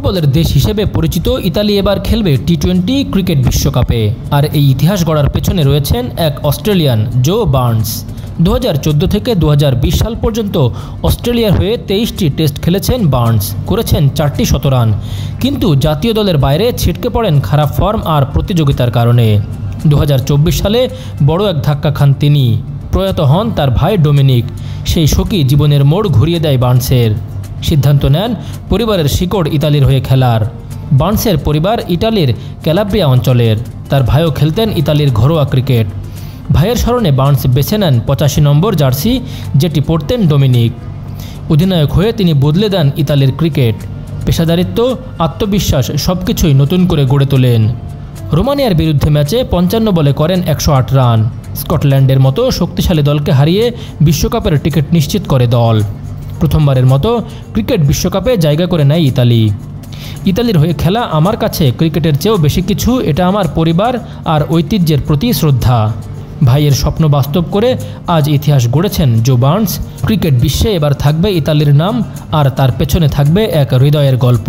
ফুটবলের দেশ হিসেবে পরিচিত ইতালি এবার খেলবে টি-20 ক্রিকেট বিশ্বকাপে। আর এই ইতিহাস গড়ার পেছনে রয়েছেন এক অস্ট্রেলিয়ান জো বার্নস। 2014 থেকে 2020 সাল পর্যন্ত অস্ট্রেলিয়ার হয়ে 23টি টেস্ট খেলেছেন বার্নস, করেছেন 4টি শতরান। কিন্তু জাতীয় দলের বাইরে ছিটকে পড়েন খারাপ ফর্ম আর প্রতিযোগিতার কারণে। 2024 সালে বড় এক ধাক্কা খান তিনি। প্রয়াত হন তার ভাই ডোমিনিক। সেই শোকই জীবনের মোড় ঘুরিয়ে দেয় বার্নসের। সিদ্ধান্ত নেন পরিবারের শিকড় ইতালির হয়ে খেলার। বার্নসের পরিবার ইটালির ক্যালাব্রিয়া অঞ্চলের। তার ভাইও খেলতেন ইতালির ঘরোয়া ক্রিকেট। ভাইয়ের স্মরণে বার্নস বেছে নেন 85 নম্বর জার্সি, যেটি পরতেন ডোমিনিক। অধিনায়ক হয়ে তিনি বদলে দেন ইতালির ক্রিকেট। পেশাদারিত্ব, আত্মবিশ্বাস সবকিছুই নতুন করে গড়ে তোলেন। রোমানিয়ার বিরুদ্ধে ম্যাচে 55 বলে করেন 108 রান। স্কটল্যান্ডের মতো শক্তিশালী দলকে হারিয়ে বিশ্বকাপের টিকিট নিশ্চিত করে দল। প্রথমবারের মতো ক্রিকেট বিশ্বকাপে জায়গা করে নেয় ইতালি। ইতালির হয়ে খেলা আমার কাছে ক্রিকেটের চেয়েও বেশি কিছু। এটা আমার পরিবার আর ঐতিহ্যের প্রতি শ্রদ্ধা। ভাইয়ের স্বপ্ন বাস্তব করে আজ ইতিহাস গড়েছেন জো বার্নস। ক্রিকেট বিশ্বে এবার থাকবে ইতালির নাম, আর তার পেছনে থাকবে এক হৃদয়ের গল্প।